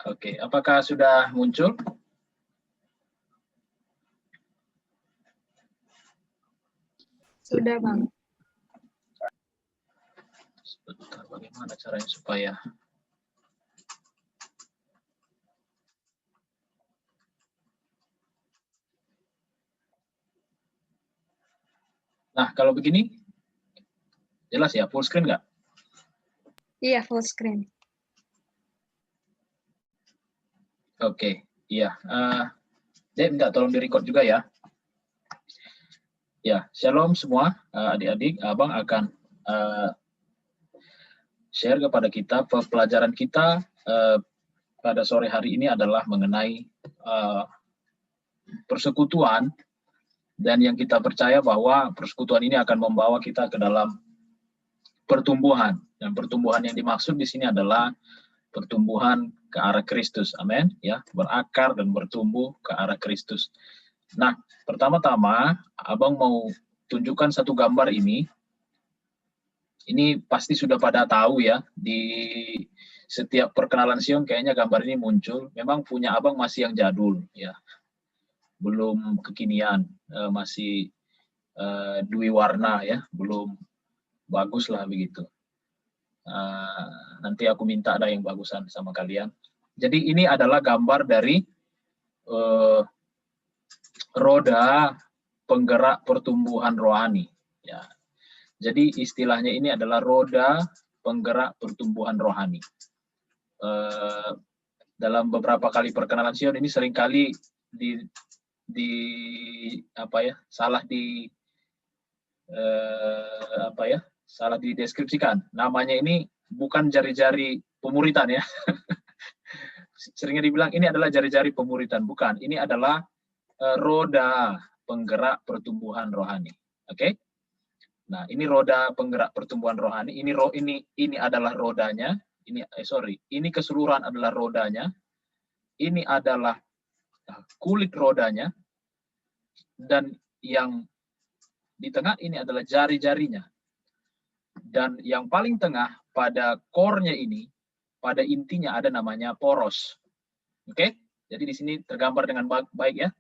Oke, apakah sudah muncul? Sudah, Bang. Sebentar, bagaimana caranya supaya... Nah, kalau begini, jelas ya, full screen nggak? Iya, full screen. Oke, iya. Jadi minta tolong di-record juga ya. Ya, shalom semua adik-adik. Abang akan share kepada kita, pelajaran kita pada sore hari ini adalah mengenai persekutuan, dan yang kita percaya bahwa persekutuan ini akan membawa kita ke dalam pertumbuhan. Dan pertumbuhan yang dimaksud di sini adalah pertumbuhan ke arah Kristus. Amin. Ya, berakar dan bertumbuh ke arah Kristus. Nah, pertama-tama Abang mau tunjukkan satu gambar ini. Ini pasti sudah pada tahu ya, di setiap perkenalan Sion kayaknya gambar ini muncul. Memang punya Abang masih yang jadul ya. Belum kekinian, masih dwi warna ya, belum bagus lah begitu. Nanti aku minta ada yang bagusan sama kalian. Jadi ini adalah gambar dari roda penggerak pertumbuhan rohani. Ya. Jadi istilahnya ini adalah roda penggerak pertumbuhan rohani. Dalam beberapa kali perkenalan Sion ini seringkali salah dideskripsikan. Namanya ini bukan jari-jari pemuritan ya. Seringnya dibilang ini adalah jari-jari pemuritan, bukan. Ini adalah roda penggerak pertumbuhan rohani. Oke? Nah, ini roda penggerak pertumbuhan rohani. Ini adalah rodanya. Ini keseluruhan adalah rodanya. Ini adalah kulit rodanya. Dan yang di tengah ini adalah jari-jarinya. Dan yang paling tengah pada core-nya ini, pada intinya ada namanya poros. Oke? Jadi di sini tergambar dengan baik ya.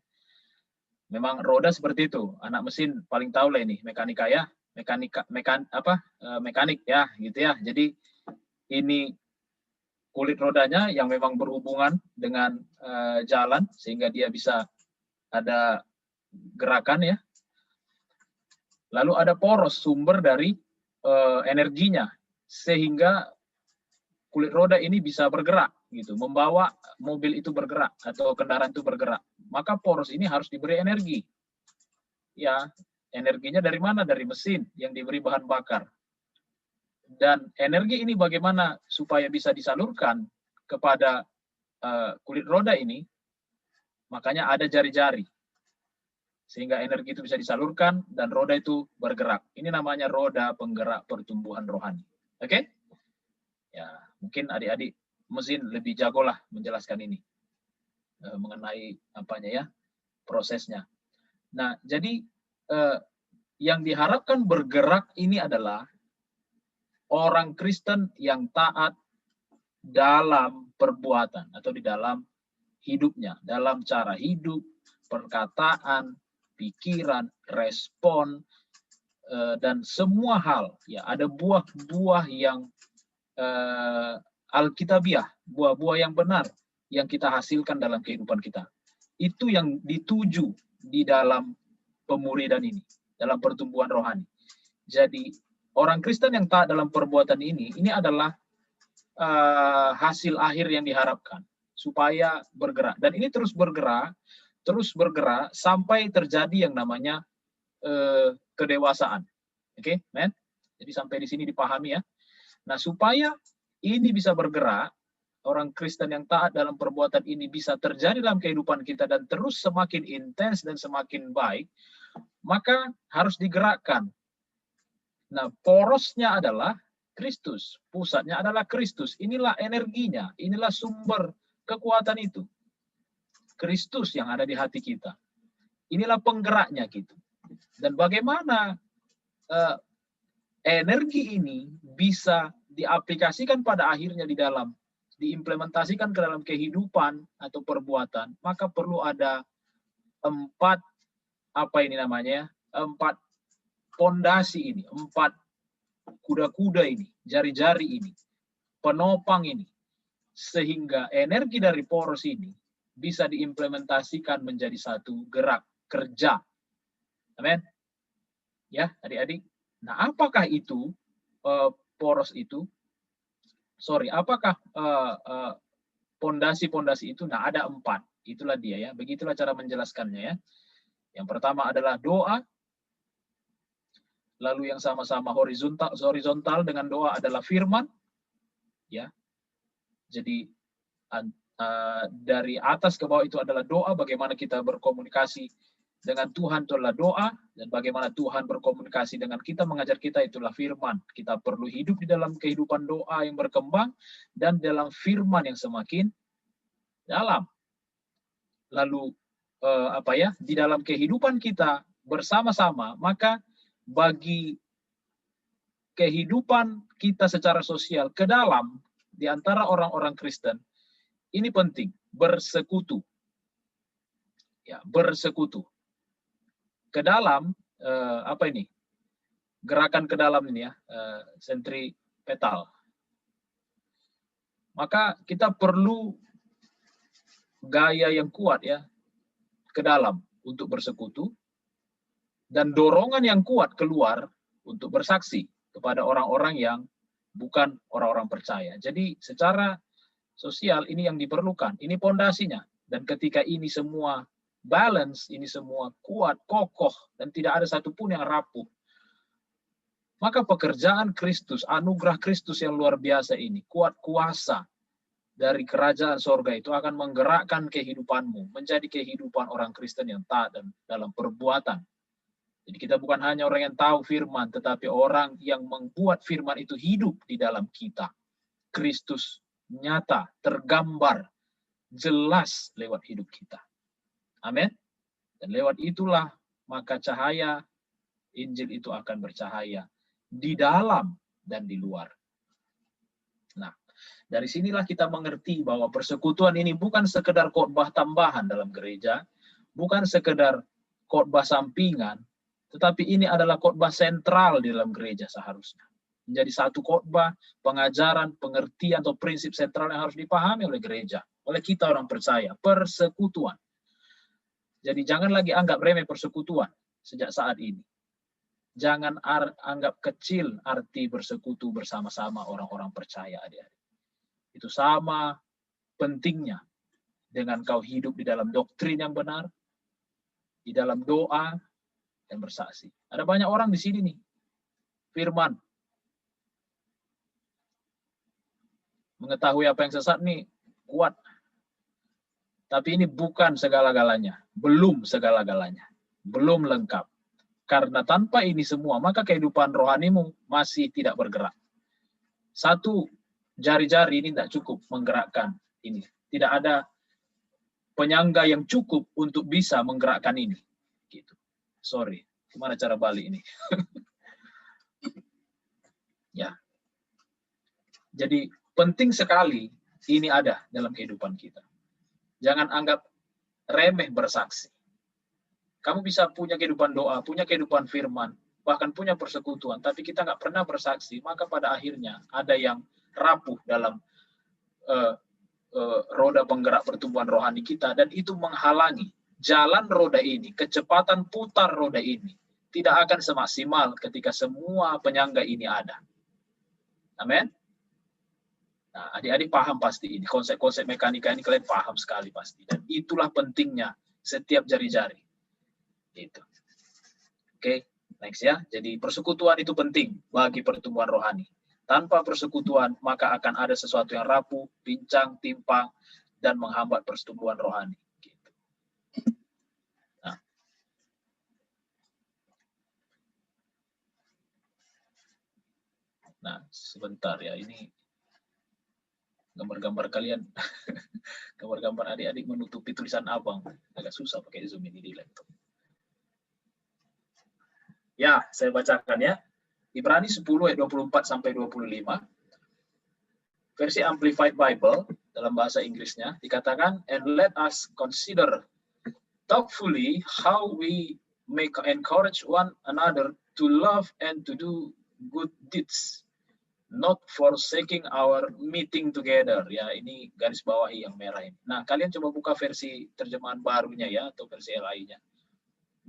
Memang roda seperti itu. Anak mesin paling tahu lah ini, mekanika ya. Mekanik ya, gitu ya. Jadi ini kulit rodanya yang memang berhubungan dengan jalan sehingga dia bisa ada gerakan ya. Lalu ada poros, sumber dari energinya, sehingga kulit roda ini bisa bergerak gitu, membawa mobil itu bergerak atau kendaraan itu bergerak. Maka poros ini harus diberi energi. Ya, energinya dari mana? Dari mesin yang diberi bahan bakar. Dan energi ini bagaimana supaya bisa disalurkan kepada kulit roda ini? Makanya ada jari-jari. Sehingga energi itu bisa disalurkan dan roda itu bergerak. Ini namanya roda penggerak pertumbuhan rohani. Oke? Ya, mungkin adik-adik mesin lebih jago lah menjelaskan ini. Mengenai apanya ya, prosesnya. Nah, jadi yang diharapkan bergerak ini adalah orang Kristen yang taat dalam perbuatan atau di dalam hidupnya, dalam cara hidup, perkataan, pikiran, respon, dan semua hal. Ya, ada buah-buah yang alkitabiah, buah-buah yang benar yang kita hasilkan dalam kehidupan kita. Itu yang dituju di dalam pemuridan ini, dalam pertumbuhan rohani. Jadi orang Kristen yang taat dalam perbuatan ini adalah hasil akhir yang diharapkan supaya bergerak. Dan ini terus bergerak sampai terjadi yang namanya kedewasaan. Oke, men? Jadi sampai di sini dipahami ya. Nah, supaya ini bisa bergerak, orang Kristen yang taat dalam perbuatan ini bisa terjadi dalam kehidupan kita dan terus semakin intens dan semakin baik, maka harus digerakkan. Nah, porosnya adalah Kristus, pusatnya adalah Kristus. Inilah energinya, inilah sumber kekuatan itu. Kristus yang ada di hati kita. Inilah penggeraknya gitu. Dan bagaimana energi ini bisa diaplikasikan pada akhirnya di dalam diimplementasikan ke dalam kehidupan atau perbuatan, maka perlu ada 4 4 pondasi ini, 4 kuda-kuda ini, jari-jari ini, penopang ini, sehingga energi dari poros ini bisa diimplementasikan menjadi satu gerak kerja. Amin. Ya, adik-adik. Nah, apakah itu poros itu? Apakah pondasi-pondasi itu? Nah, ada 4. Itulah dia ya. Begitulah cara menjelaskannya ya. Yang pertama adalah doa. Lalu yang sama-sama horizontal dengan doa adalah firman. Ya. Jadi dari atas ke bawah itu adalah doa, bagaimana kita berkomunikasi dengan Tuhan itu adalah doa, dan bagaimana Tuhan berkomunikasi dengan kita, mengajar kita itulah firman. Kita perlu hidup di dalam kehidupan doa yang berkembang dan dalam firman yang semakin dalam. Lalu di dalam kehidupan kita bersama-sama, maka bagi kehidupan kita secara sosial ke dalam di antara orang-orang Kristen, ini penting, bersekutu. Ya, bersekutu. Ke dalam gerakan ke dalam ini ya, sentripetal. Maka kita perlu gaya yang kuat ya ke dalam untuk bersekutu, dan dorongan yang kuat keluar untuk bersaksi kepada orang-orang yang bukan orang-orang percaya. Jadi secara sosial ini yang diperlukan, ini pondasinya. Dan ketika ini semua balance, ini semua kuat, kokoh, dan tidak ada satupun yang rapuh, maka pekerjaan Kristus, anugerah Kristus yang luar biasa ini, kuat kuasa dari kerajaan sorga itu akan menggerakkan kehidupanmu menjadi kehidupan orang Kristen yang taat dan dalam perbuatan. Jadi kita bukan hanya orang yang tahu firman, tetapi orang yang membuat firman itu hidup di dalam kita. Kristus nyata, tergambar, jelas lewat hidup kita. Amin. Dan lewat itulah maka cahaya Injil itu akan bercahaya di dalam dan di luar. Nah, dari sinilah kita mengerti bahwa persekutuan ini bukan sekedar khotbah tambahan dalam gereja, bukan sekedar khotbah sampingan, tetapi ini adalah khotbah sentral di dalam gereja seharusnya. Menjadi satu khotbah, pengajaran, pengertian atau prinsip sentral yang harus dipahami oleh gereja, oleh kita orang percaya, persekutuan. Jadi jangan lagi anggap remeh persekutuan sejak saat ini. Jangan anggap kecil arti bersekutu bersama-sama orang-orang percaya, adik-adik. Itu sama pentingnya dengan kau hidup di dalam doktrin yang benar, di dalam doa, dan bersaksi. Ada banyak orang di sini nih, firman. Mengetahui apa yang sesat nih, kuat. Tapi ini bukan segala-galanya. Belum segala-galanya. Belum lengkap. Karena tanpa ini semua, maka kehidupan rohanimu masih tidak bergerak. Satu jari-jari ini tidak cukup menggerakkan ini. Tidak ada penyangga yang cukup untuk bisa menggerakkan ini. Gitu. Sorry, gimana cara balik ini? Ya. Jadi penting sekali ini ada dalam kehidupan kita. Jangan anggap remeh bersaksi. Kamu bisa punya kehidupan doa, punya kehidupan firman, bahkan punya persekutuan, tapi kita nggak pernah bersaksi, maka pada akhirnya ada yang rapuh dalam roda penggerak pertumbuhan rohani kita, dan itu menghalangi jalan roda ini, kecepatan putar roda ini, tidak akan semaksimal ketika semua penyangga ini ada. Amin. Nah, adik-adik paham pasti ini, konsep-konsep mekanika ini kalian paham sekali pasti. Dan itulah pentingnya setiap jari-jari. Gitu. Oke, next ya. Jadi persekutuan itu penting bagi pertumbuhan rohani. Tanpa persekutuan, maka akan ada sesuatu yang rapuh, pincang, timpang, dan menghambat pertumbuhan rohani. Gitu. Nah, sebentar ya, ini gambar-gambar kalian, gambar-gambar adik-adik menutupi tulisan abang. Agak susah pakai Zoom ini di laptop. Ya, saya bacakan ya. Ibrani 10 ayat 24 sampai 25. versi Amplified Bible dalam bahasa Inggrisnya dikatakan, and let us consider thoughtfully how we may encourage one another to love and to do good deeds, not forsaking our meeting together. Ya, ini garis bawahi yang merah ini. Nah, kalian coba buka versi terjemahan barunya ya, atau versi LAI-nya.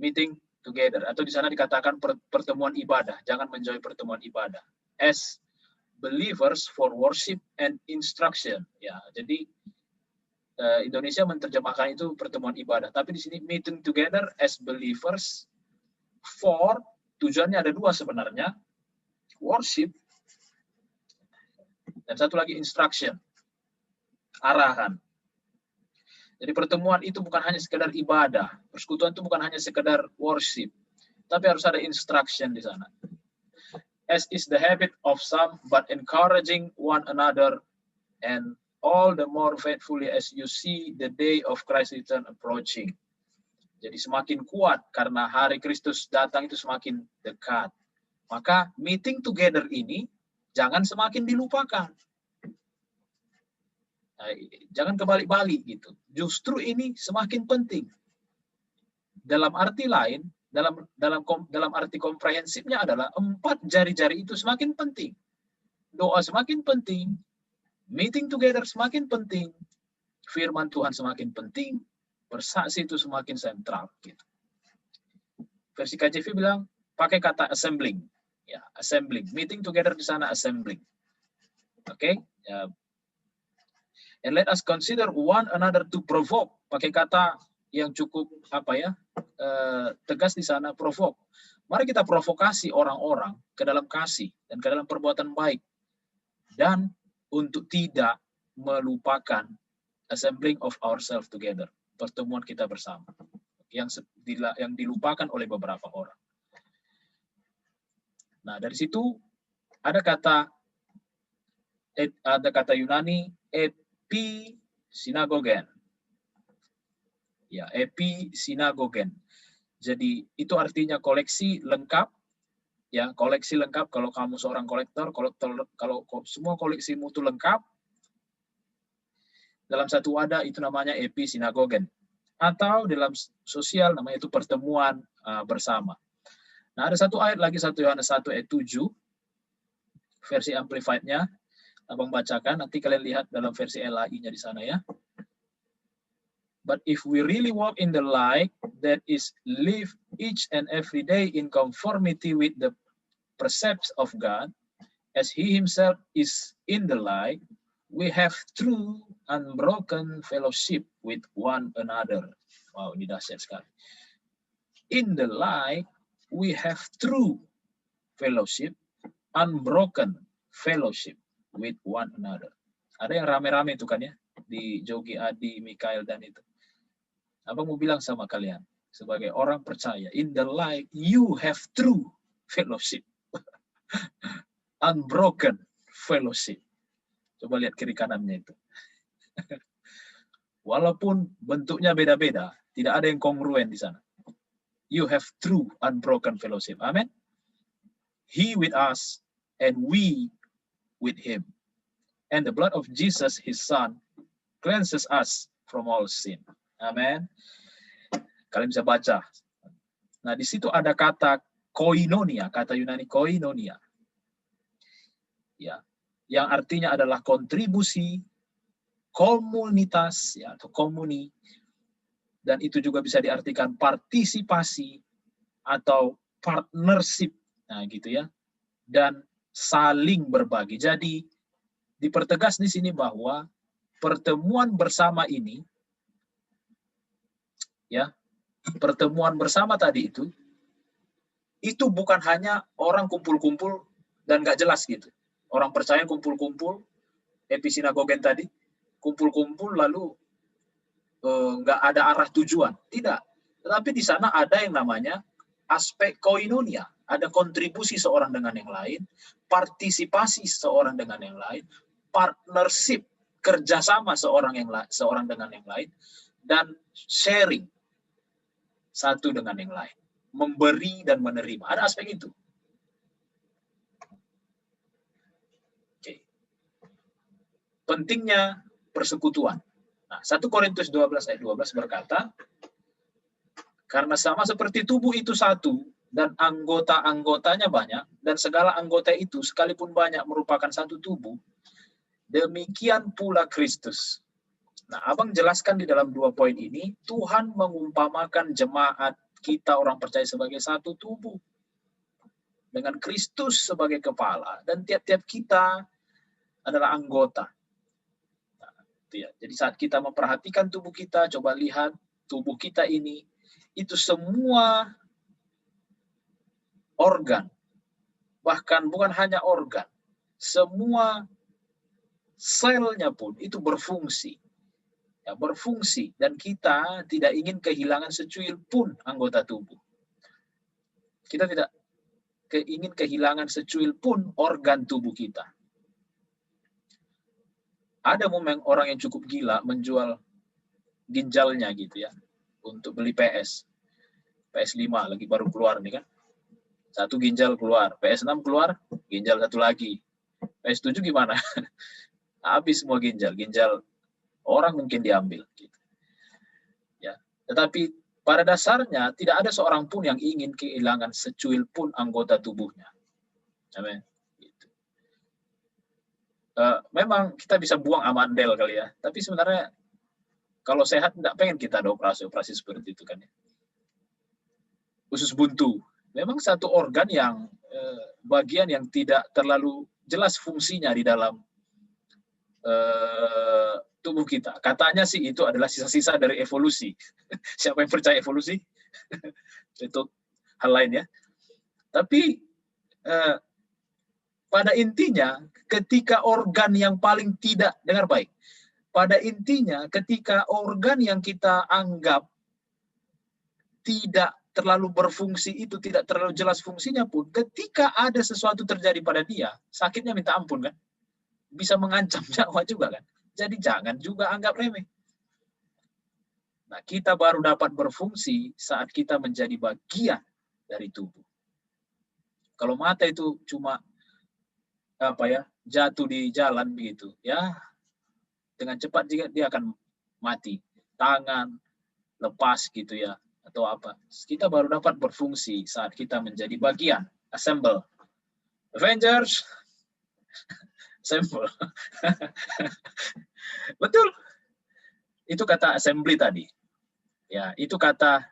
Meeting together, atau di sana dikatakan pertemuan ibadah. Jangan menjauhi pertemuan ibadah. As believers for worship and instruction. Ya, jadi Indonesia menerjemahkan itu pertemuan ibadah. Tapi di sini meeting together as believers for, tujuannya ada dua sebenarnya. Worship, dan satu lagi instruction, arahan. Jadi pertemuan itu bukan hanya sekedar ibadah, persekutuan itu bukan hanya sekedar worship, tapi harus ada instruction di sana. As is the habit of some, but encouraging one another, and all the more faithfully as you see the day of Christ's return approaching. Jadi semakin kuat karena hari Kristus datang itu semakin dekat. Maka meeting together ini jangan semakin dilupakan. Nah, jangan kebalik-balik gitu. Justru ini semakin penting. Dalam arti lain, dalam arti komprehensifnya adalah 4 jari-jari itu semakin penting. Doa semakin penting, meeting together semakin penting, firman Tuhan semakin penting, bersaksi itu semakin sentral gitu. Versi KJV bilang pakai kata assembling. Ya, assembling. Meeting together di sana assembling. Oke? Ya. And let us consider one another to provoke. Pakai kata yang cukup tegas di sana, provoke. Mari kita provokasi orang-orang ke dalam kasih dan ke dalam perbuatan baik, dan untuk tidak melupakan assembling of ourselves together, pertemuan kita bersama, yang dilupakan oleh beberapa orang. Nah, dari situ ada kata Yunani episinagogen. Ya, episinagogen. Jadi itu artinya koleksi lengkap. Ya, koleksi lengkap. Kalau kamu seorang kolektor, kalau semua koleksimu itu lengkap dalam satu wadah, itu namanya episinagogen. Atau dalam sosial namanya itu pertemuan bersama. Nah, ada satu ayat lagi, 1 Yohanes 1 ayat 7, versi Amplified-nya. Abang bacakan, nanti kalian lihat dalam versi LAI-nya di sana ya. But if we really walk in the light, that is, live each and every day in conformity with the precepts of God, as He Himself is in the light, we have true unbroken fellowship with one another. Wow, ini dahsyat sekali. In the light, we have true fellowship, unbroken fellowship with one another. Ada yang rame-rame itu kan ya, di Jogi, Adi, Mikael, dan itu. Abang mau bilang sama kalian, sebagai orang percaya, in the light, you have true fellowship. Unbroken fellowship. Coba lihat kiri kanannya itu. Walaupun bentuknya beda-beda, tidak ada yang kongruen di sana. You have true unbroken fellowship. Amen. He with us and we with him. And the blood of Jesus, his son, cleanses us from all sin. Amen. Kalian bisa baca. Nah, di situ ada kata koinonia, kata Yunani koinonia. Ya, yang artinya adalah kontribusi, komunitas, ya, atau komuni, dan itu juga bisa diartikan partisipasi atau partnership, nah gitu ya, dan saling berbagi. Jadi dipertegas di sini bahwa pertemuan bersama ini, ya, pertemuan bersama tadi itu bukan hanya orang kumpul-kumpul dan nggak jelas gitu. Orang percaya kumpul-kumpul, episinagogen tadi, kumpul-kumpul lalu nggak ada arah tujuan. Tidak. Tetapi di sana ada yang namanya aspek koinonia. Ada kontribusi seorang dengan yang lain, partisipasi seorang dengan yang lain, partnership, kerjasama seorang dengan yang lain, dan sharing satu dengan yang lain. Memberi dan menerima. Ada aspek itu. pentingnya persekutuan. Nah, 1 Korintus 12 ayat 12 berkata, karena sama seperti tubuh itu satu, dan anggota-anggotanya banyak, dan segala anggota itu sekalipun banyak merupakan satu tubuh, demikian pula Kristus. Nah, Abang jelaskan di dalam 2 poin ini, Tuhan mengumpamakan jemaat kita orang percaya sebagai satu tubuh, dengan Kristus sebagai kepala, dan tiap-tiap kita adalah anggota. Nah, itu ya. Jadi saat kita memperhatikan tubuh kita, coba lihat tubuh kita ini, itu semua organ, bahkan bukan hanya organ, semua selnya pun itu berfungsi. Ya, berfungsi, dan kita tidak ingin kehilangan secuil pun anggota tubuh. Kita tidak ingin kehilangan secuil pun organ tubuh kita. Ada momen orang yang cukup gila menjual ginjalnya gitu ya, untuk beli PS5 lagi baru keluar nih kan. 1 ginjal keluar, PS6 keluar, ginjal 1 lagi. PS7 gimana? Habis semua ginjal orang mungkin diambil gitu. Ya, tetapi pada dasarnya tidak ada seorang pun yang ingin kehilangan secuil pun anggota tubuhnya. Amin. Gitu. Memang kita bisa buang amandel kali ya, tapi sebenarnya kalau sehat tidak pengen kita ada operasi seperti itu kan ya. Usus buntu, memang satu organ yang bagian yang tidak terlalu jelas fungsinya di dalam tubuh kita. Katanya sih itu adalah sisa-sisa dari evolusi. Siapa yang percaya evolusi? Itu hal lain ya. Tapi pada intinya ketika organ yang paling tidak, dengar baik, pada intinya ketika organ yang kita anggap tidak terlalu berfungsi itu, tidak terlalu jelas fungsinya pun, ketika ada sesuatu terjadi pada dia, sakitnya minta ampun kan? Bisa mengancam nyawa juga kan? Jadi jangan juga anggap remeh. Nah, kita baru dapat berfungsi saat kita menjadi bagian dari tubuh. Kalau mata itu cuma jatuh di jalan begitu, ya dengan cepat juga dia akan mati. Tangan lepas gitu ya, atau apa. Kita baru dapat berfungsi saat kita menjadi bagian, assemble. Avengers, assemble. Betul. Itu kata assembly tadi. Ya, itu kata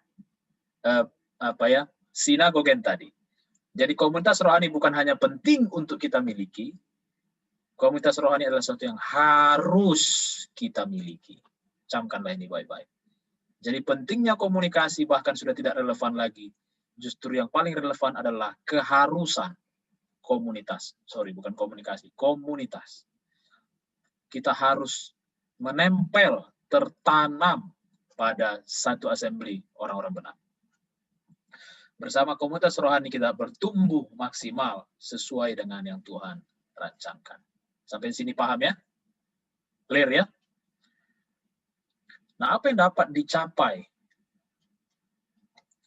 sinagogen tadi. Jadi komunitas rohani bukan hanya penting untuk kita miliki, komunitas rohani adalah sesuatu yang harus kita miliki. Camkanlah ini baik-baik. Jadi pentingnya komunikasi bahkan sudah tidak relevan lagi. Justru yang paling relevan adalah keharusan komunitas. Sorry, bukan komunikasi, komunitas. Kita harus menempel, tertanam pada satu assembly orang-orang benar. Bersama komunitas rohani kita bertumbuh maksimal sesuai dengan yang Tuhan rancangkan. Sampai sini paham ya? Clear ya? Nah, apa yang dapat dicapai?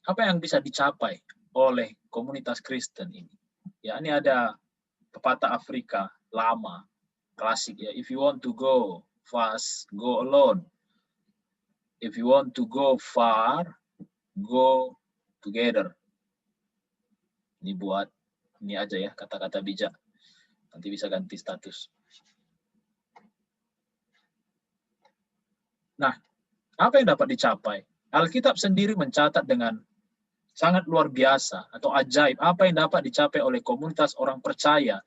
Apa yang bisa dicapai oleh komunitas Kristen ini? Ya, ini ada pepatah Afrika lama, klasik ya. If you want to go fast, go alone. If you want to go far, go together. Ini aja ya kata-kata bijak. Nanti bisa ganti status. Nah, apa yang dapat dicapai? Alkitab sendiri mencatat dengan sangat luar biasa atau ajaib apa yang dapat dicapai oleh komunitas orang percaya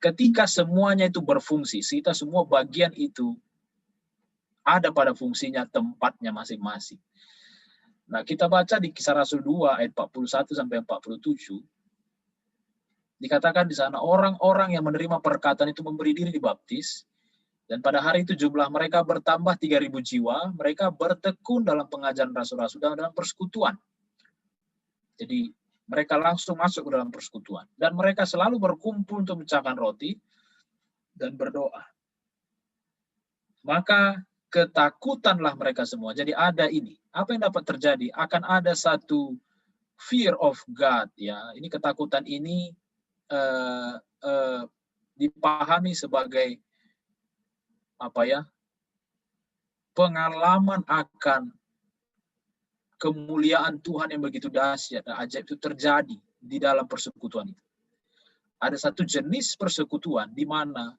ketika semuanya itu berfungsi. Kita semua bagian itu ada pada fungsinya, tempatnya masing-masing. Nah, kita baca di Kisah Rasul 2 ayat 41 sampai 47. Dikatakan di sana orang-orang yang menerima perkataan itu memberi diri dibaptis, dan pada hari itu jumlah mereka bertambah 3.000 jiwa. Mereka bertekun dalam pengajaran rasul-rasul dan dalam persekutuan. Jadi mereka langsung masuk ke dalam persekutuan, dan mereka selalu berkumpul untuk memecahkan roti dan berdoa. Maka ketakutanlah mereka semua. Jadi ada ini. Apa yang dapat terjadi? Akan ada satu fear of God. Ya, ini ketakutan ini dipahami sebagai pengalaman akan kemuliaan Tuhan yang begitu dahsyat dan ajaib itu terjadi di dalam persekutuan itu. Ada satu jenis persekutuan di mana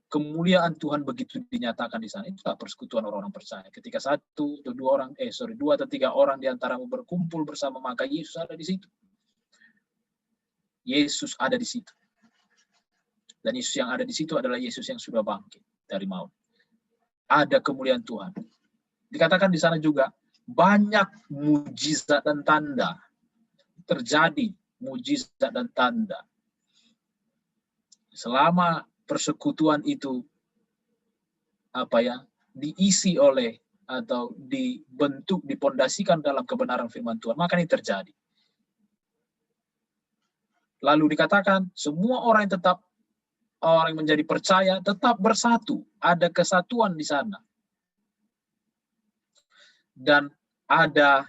kemuliaan Tuhan begitu dinyatakan di sana. Itulah persekutuan orang-orang percaya. Ketika dua atau tiga orang di antaramu berkumpul bersama, maka Yesus ada di situ. Yesus ada di situ. Dan Yesus yang ada di situ adalah Yesus yang sudah bangkit dari maut. Ada kemuliaan Tuhan. Dikatakan di sana juga banyak mujizat dan tanda terjadi, mujizat dan tanda. Selama persekutuan itu diisi oleh atau dibentuk, dipondasikan dalam kebenaran firman Tuhan, maka ini terjadi. Lalu dikatakan semua orang yang menjadi percaya tetap bersatu, ada kesatuan di sana. Dan ada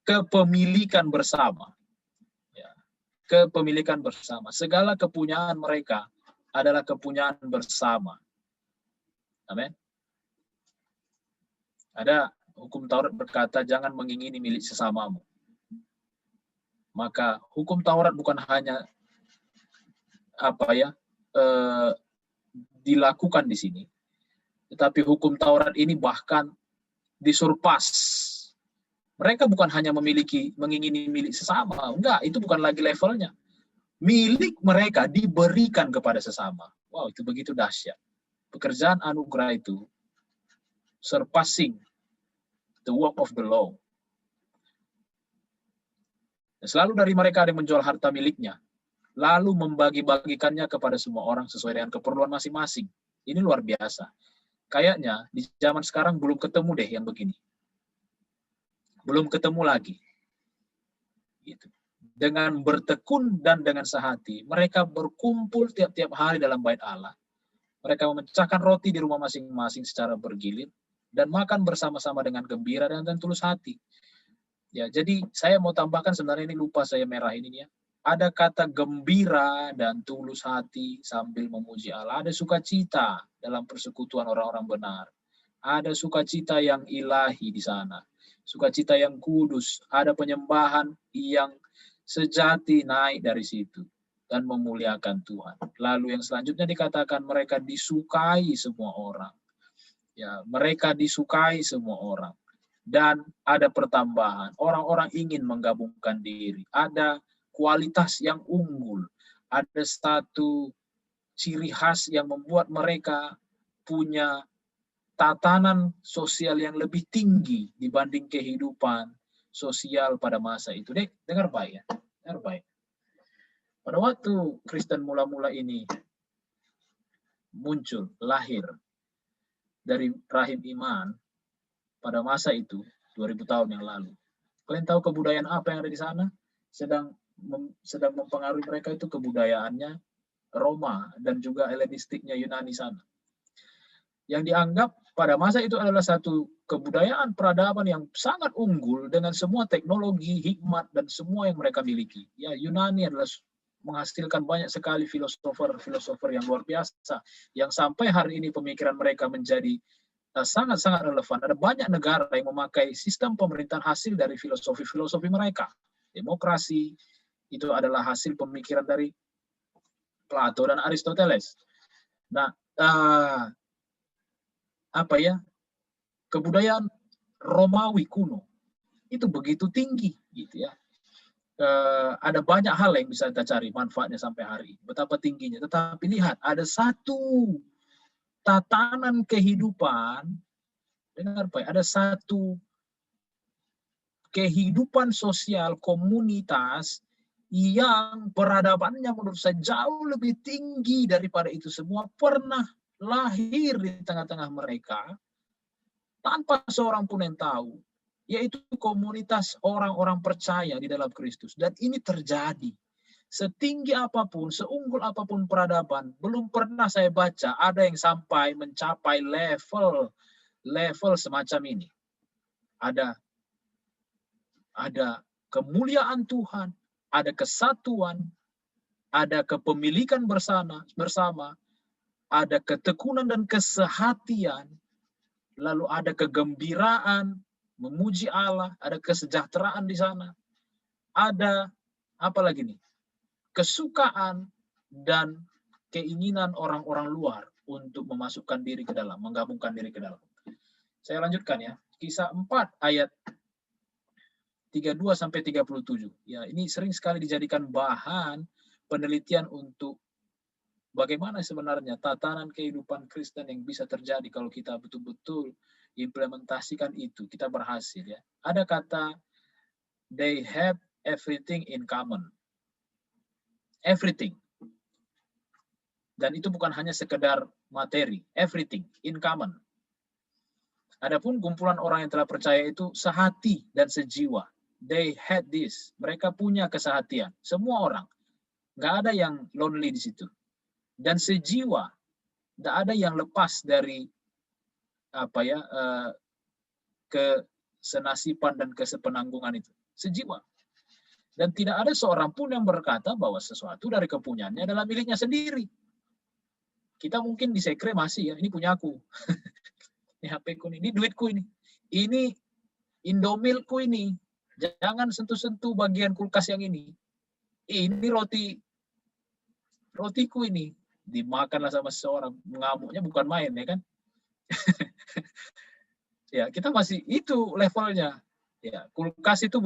kepemilikan bersama. Ya, kepemilikan bersama. Segala kepunyaan mereka adalah kepunyaan bersama. Amin. Ada hukum Taurat berkata jangan mengingini milik sesamamu. Maka hukum Taurat bukan hanya dilakukan di sini, tetapi hukum Taurat ini bahkan disurpas. Mereka bukan hanya mengingini milik sesama, enggak, itu bukan lagi levelnya. Milik mereka diberikan kepada sesama. Wow, itu begitu dahsyat. Pekerjaan anugerah itu surpassing the work of the law. Selalu dari mereka ada yang menjual harta miliknya, lalu membagi-bagikannya kepada semua orang sesuai dengan keperluan masing-masing. Ini luar biasa. Kayaknya di zaman sekarang belum ketemu deh yang begini. Belum ketemu lagi. Gitu. Dengan bertekun dan dengan sehati, mereka berkumpul tiap-tiap hari dalam bait Allah. Mereka memecahkan roti di rumah masing-masing secara bergilir dan makan bersama-sama dengan gembira dan tulus hati. Ya, jadi saya mau tambahkan, sebenarnya ini lupa saya merahin ini ya. Ada kata gembira dan tulus hati sambil memuji Allah. Ada sukacita dalam persekutuan orang-orang benar. Ada sukacita yang ilahi di sana. Sukacita yang kudus. Ada penyembahan yang sejati naik dari situ dan memuliakan Tuhan. Lalu yang selanjutnya dikatakan mereka disukai semua orang. Ya, mereka disukai semua orang. Dan ada pertambahan. Orang-orang ingin menggabungkan diri. Ada kualitas yang unggul. Ada satu ciri khas yang membuat mereka punya tatanan sosial yang lebih tinggi dibanding kehidupan sosial pada masa itu. Dengar baik ya. Dengar baik. Pada waktu Kristen mula-mula ini muncul, lahir dari rahim iman pada masa itu, 2000 tahun yang lalu. Kalian tahu kebudayaan apa yang ada di sana? Sedang mempengaruhi mereka itu kebudayaannya Roma dan juga Helenistiknya Yunani sana. Yang dianggap pada masa itu adalah satu kebudayaan peradaban yang sangat unggul dengan semua teknologi, hikmat, dan semua yang mereka miliki. Ya, Yunani adalah menghasilkan banyak sekali filosofer yang luar biasa, yang sampai hari ini pemikiran mereka menjadi sangat-sangat relevan. Ada banyak negara yang memakai sistem pemerintahan hasil dari filosofi mereka. Demokrasi itu adalah hasil pemikiran dari Plato dan Aristoteles. Nah, kebudayaan Romawi kuno itu begitu tinggi, gitu ya. Ada banyak hal yang bisa kita cari manfaatnya sampai hari ini, betapa tingginya. Tetapi lihat, ada satu tatanan kehidupan, dengar baik, ada satu kehidupan sosial komunitas yang peradabannya menurut saya jauh lebih tinggi daripada itu semua, pernah lahir di tengah-tengah mereka tanpa seorang pun yang tahu, yaitu komunitas orang-orang percaya di dalam Kristus. Dan ini terjadi. Setinggi apapun, seunggul apapun peradaban, belum pernah saya baca ada yang sampai mencapai level semacam ini. Ada kemuliaan Tuhan, ada kesatuan, ada kepemilikan bersama, ada ketekunan dan kesehatian, lalu ada kegembiraan, memuji Allah, ada kesejahteraan di sana, ada apa lagi nih? Kesukaan dan keinginan orang-orang luar untuk memasukkan diri ke dalam, menggabungkan diri ke dalam. Saya lanjutkan ya. Kisah 4 ayat 32 sampai 37. Ya, ini sering sekali dijadikan bahan penelitian untuk bagaimana sebenarnya tatanan kehidupan Kristen yang bisa terjadi kalau kita betul-betul implementasikan itu, kita berhasil ya. Ada kata they have everything in common. Everything. Dan itu bukan hanya sekedar materi, everything in common. Adapun kumpulan orang yang telah percaya itu sehati dan sejiwa. They had this. Mereka punya kesehatian. Semua orang. Nggak ada yang lonely di situ. Dan sejiwa. Nggak ada yang lepas dari kesenasiban dan kesepenanggungan itu. Sejiwa. Dan tidak ada seorang pun yang berkata bahwa sesuatu dari kepunyaannya adalah miliknya sendiri. Kita mungkin di sekre masih ya, ini punya aku. Ini HP-ku ini duitku ini. Ini Indomilku ini. Jangan sentuh-sentuh bagian kulkas yang ini. Ini rotiku ini. Dimakanlah sama seseorang. Mengamuknya bukan main ya kan. Ya, kita masih itu levelnya. Ya, kulkas itu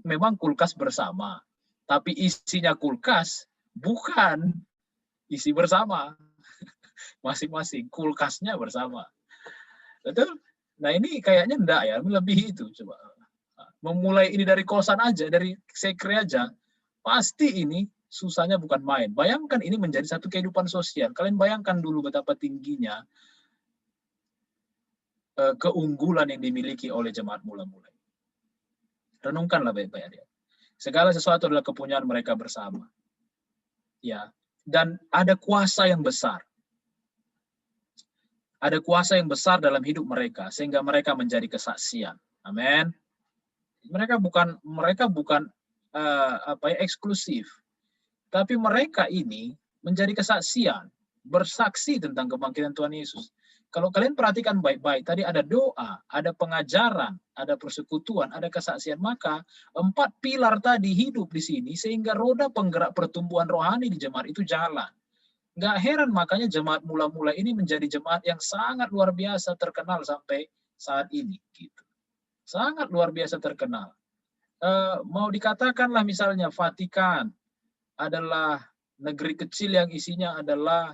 memang kulkas bersama. Tapi isinya kulkas bukan isi bersama. Masing-masing kulkasnya bersama. Betul? Nah, ini kayaknya enggak ya, melebihi itu coba. Memulai ini dari kosan aja, dari sekre aja, pasti ini susahnya bukan main. Bayangkan ini menjadi satu kehidupan sosial. Kalian bayangkan dulu betapa tingginya keunggulan yang dimiliki oleh jemaat mula-mula. Renungkanlah baik-baik ya. Segala sesuatu adalah kepunyaan mereka bersama. Ya, dan ada kuasa yang besar. Ada kuasa yang besar dalam hidup mereka sehingga mereka menjadi kesaksian. Amin. Mereka bukan eksklusif. Tapi mereka ini menjadi kesaksian, bersaksi tentang kebangkitan Tuhan Yesus. Kalau kalian perhatikan baik-baik, tadi ada doa, ada pengajaran, ada persekutuan, ada kesaksian, maka 4 pilar tadi hidup di sini sehingga roda penggerak pertumbuhan rohani di jemaat itu jalan. Nggak heran makanya jemaat mula-mula ini menjadi jemaat yang sangat luar biasa terkenal sampai saat ini. Gitu. Sangat luar biasa terkenal. Mau dikatakanlah misalnya Vatikan adalah negeri kecil yang isinya adalah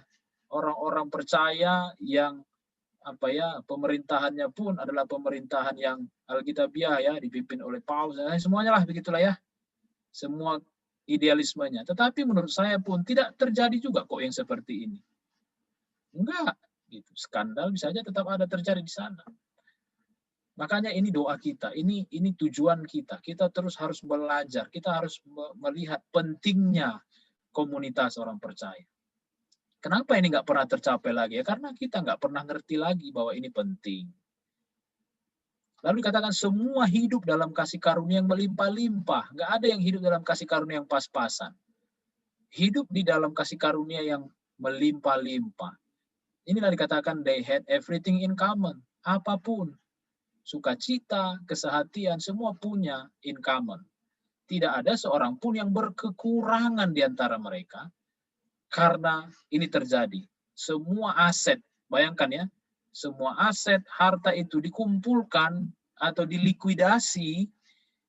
orang-orang percaya yang pemerintahannya pun adalah pemerintahan yang Alkitabiah ya, dipimpin oleh Paus, semuanya lah begitulah ya. Semua idealismenya. Tetapi menurut saya pun tidak terjadi juga kok yang seperti ini. Enggak, gitu. Skandal bisa aja tetap ada terjadi di sana. Makanya ini doa kita, ini tujuan kita. Kita terus harus belajar, kita harus melihat pentingnya komunitas orang percaya. Kenapa ini nggak pernah tercapai lagi? Ya karena kita nggak pernah ngerti lagi bahwa ini penting. Lalu dikatakan semua hidup dalam kasih karunia yang melimpah-limpah. Nggak ada yang hidup dalam kasih karunia yang pas-pasan. Hidup di dalam kasih karunia yang melimpah-limpah. Inilah dikatakan they had everything in common. Apapun. Sukacita, kesehatian, semua punya in common. Tidak ada seorang pun yang berkekurangan di antara mereka. Karena ini terjadi. Semua aset, bayangkan ya. Semua aset, harta itu dikumpulkan atau dilikuidasi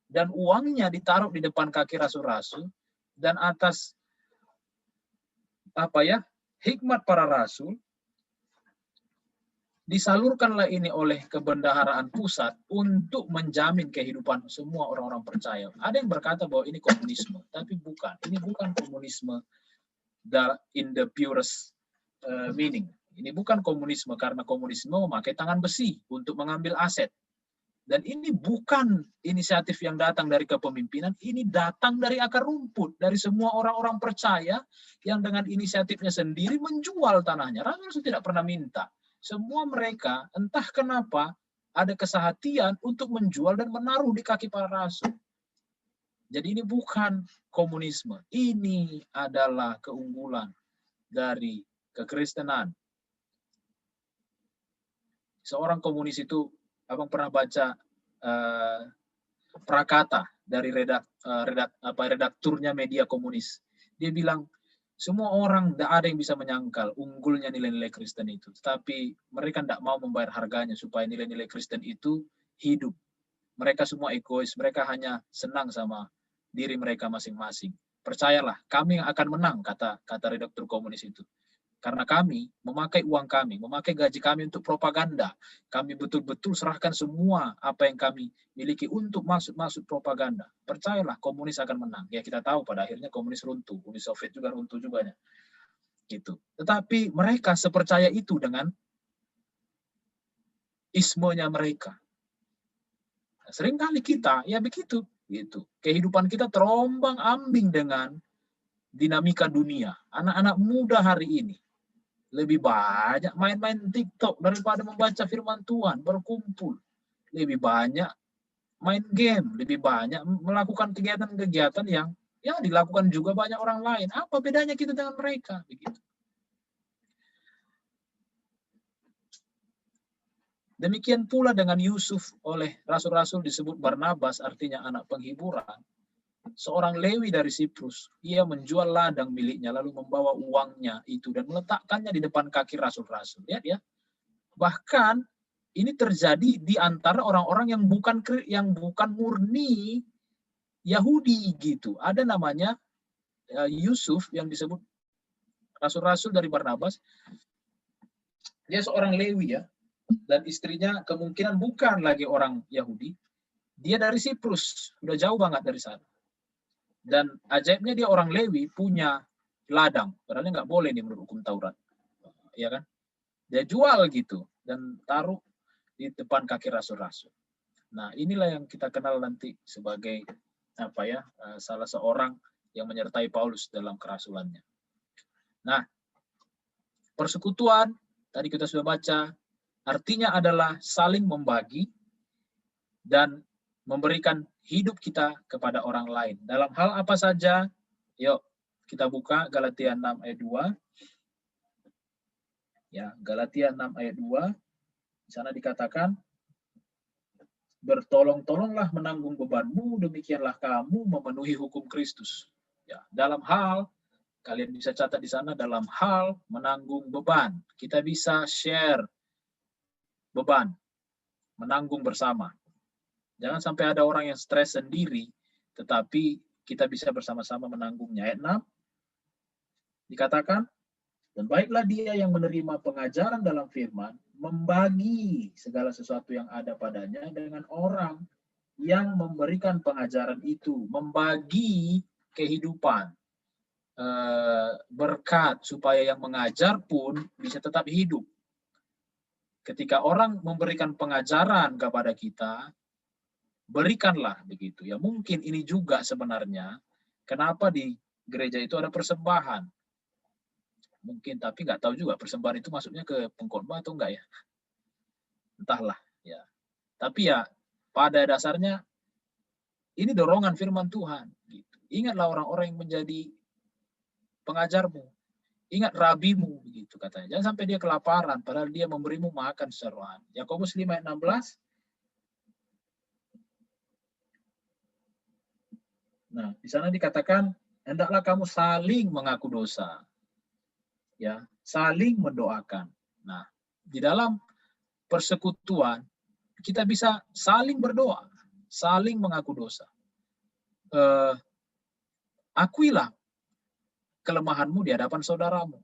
dan uangnya ditaruh di depan kaki rasul-rasul dan atas hikmat para rasul disalurkanlah ini oleh kebendaharaan pusat untuk menjamin kehidupan semua orang-orang percaya. Ada yang berkata bahwa ini komunisme, tapi bukan. Ini bukan komunisme in the purest meaning. Ini bukan komunisme karena komunisme memakai tangan besi untuk mengambil aset. Dan ini bukan inisiatif yang datang dari kepemimpinan, ini datang dari akar rumput, dari semua orang-orang percaya yang dengan inisiatifnya sendiri menjual tanahnya. Rasul tidak pernah minta. Semua mereka entah kenapa ada kesehatian untuk menjual dan menaruh di kaki para rasul. Jadi ini bukan komunisme, ini adalah keunggulan dari kekristenan. seorang komunis itu, abang pernah baca prakata dari redakturnya media komunis. Dia bilang, semua orang, tidak ada yang bisa menyangkal unggulnya nilai-nilai Kristen itu. Tetapi mereka tidak mau membayar harganya supaya nilai-nilai Kristen itu hidup. Mereka semua egois, mereka hanya senang sama diri mereka masing-masing. Percayalah, kami yang akan menang, kata redaktur komunis itu. Karena kami memakai uang kami, memakai gaji kami untuk propaganda. Kami betul-betul serahkan semua apa yang kami miliki untuk masuk propaganda. Percayalah, komunis akan menang. Ya kita tahu pada akhirnya komunis runtuh. Uni Soviet juga runtuh juga ya. Gitu. Tetapi mereka sepercaya itu dengan ismenya mereka. Nah, seringkali kita, ya begitu. Gitu. Kehidupan kita terombang-ambing dengan dinamika dunia. Anak-anak muda hari ini lebih banyak main-main TikTok daripada membaca firman Tuhan, berkumpul. Lebih banyak main game, lebih banyak melakukan kegiatan-kegiatan yang ya dilakukan juga banyak orang lain. Apa bedanya kita dengan mereka? Begitu. Demikian pula dengan Yusuf oleh rasul-rasul disebut Barnabas, artinya anak penghiburan. Seorang Lewi dari Siprus, ia menjual ladang miliknya lalu membawa uangnya itu dan meletakkannya di depan kaki rasul-rasul. Lihat ya. Bahkan ini terjadi di antara orang-orang yang bukan murni Yahudi gitu. Ada namanya Yusuf yang disebut rasul-rasul dari Barnabas. Dia seorang Lewi ya. Dan istrinya kemungkinan bukan lagi orang Yahudi. Dia dari Siprus, udah jauh banget dari sana. Dan ajaibnya dia orang Lewi punya ladang. Padahal nggak boleh nih menurut hukum Taurat. Ya kan? Dia jual gitu dan taruh di depan kaki rasul-rasul. Nah, inilah yang kita kenal nanti sebagai salah seorang yang menyertai Paulus dalam kerasulannya. Nah, persekutuan tadi kita sudah baca, artinya adalah saling membagi dan memberikan hidup kita kepada orang lain. Dalam hal apa saja? Yuk, kita buka Galatia 6 ayat 2. Ya, Galatia 6 ayat 2. Di sana dikatakan, bertolong-tolonglah menanggung bebanmu, demikianlah kamu memenuhi hukum Kristus. Ya, dalam hal, kalian bisa catat di sana, dalam hal menanggung beban. Kita bisa share beban, menanggung bersama. Jangan sampai ada orang yang stres sendiri, tetapi kita bisa bersama-sama menanggungnya. Ayat 6, dikatakan, dan baiklah dia yang menerima pengajaran dalam firman, membagi segala sesuatu yang ada padanya dengan orang yang memberikan pengajaran itu, membagi kehidupan, berkat, supaya yang mengajar pun bisa tetap hidup. Ketika orang memberikan pengajaran kepada kita, berikanlah begitu. Ya mungkin ini juga sebenarnya kenapa di gereja itu ada persembahan. Mungkin, tapi nggak tahu juga persembahan itu masuknya ke pengkhotbah atau enggak ya. Entahlah ya. Tapi ya pada dasarnya ini dorongan firman Tuhan. Gitu. Ingatlah orang-orang yang menjadi pengajarmu. Ingat rabimu begitu katanya. Jangan sampai dia kelaparan padahal dia memberimu makan secara rohani. Yakobus 5 ayat 16. Nah, di sana dikatakan hendaklah kamu saling mengaku dosa. Ya, saling mendoakan. Nah, di dalam persekutuan kita bisa saling berdoa, saling mengaku dosa. Akuilah kelemahanmu di hadapan saudaramu,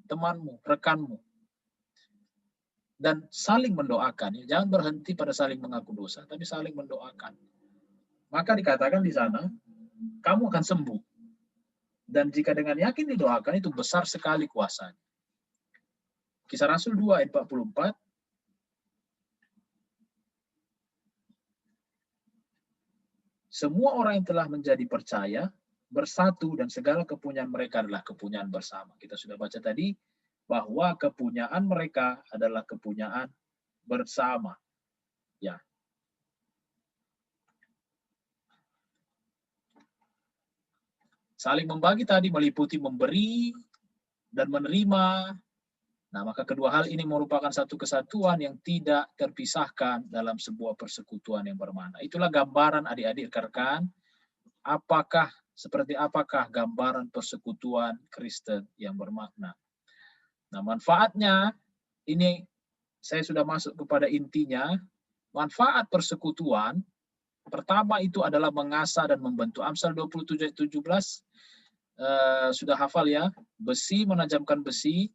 temanmu, rekanmu. Dan saling mendoakan. Ya. Jangan berhenti pada saling mengaku dosa, tapi saling mendoakan. Maka dikatakan di sana, kamu akan sembuh. Dan jika dengan yakin didoakan, itu besar sekali kuasanya. Kisah Rasul 2 ayat 44. Semua orang yang telah menjadi percaya, bersatu, dan segala kepunyaan mereka adalah kepunyaan bersama. Kita sudah baca tadi bahwa kepunyaan mereka adalah kepunyaan bersama. Ya. Saling membagi tadi meliputi memberi dan menerima Nah, maka kedua hal ini merupakan satu kesatuan yang tidak terpisahkan dalam sebuah persekutuan yang bermakna. Itulah gambaran adik-adik rekan, seperti apakah gambaran persekutuan Kristen yang bermakna. Nah, manfaatnya ini saya sudah masuk kepada intinya. Manfaat persekutuan pertama itu adalah mengasah dan membentuk. Amsal 27 ayat 17 sudah hafal ya. Besi menajamkan besi,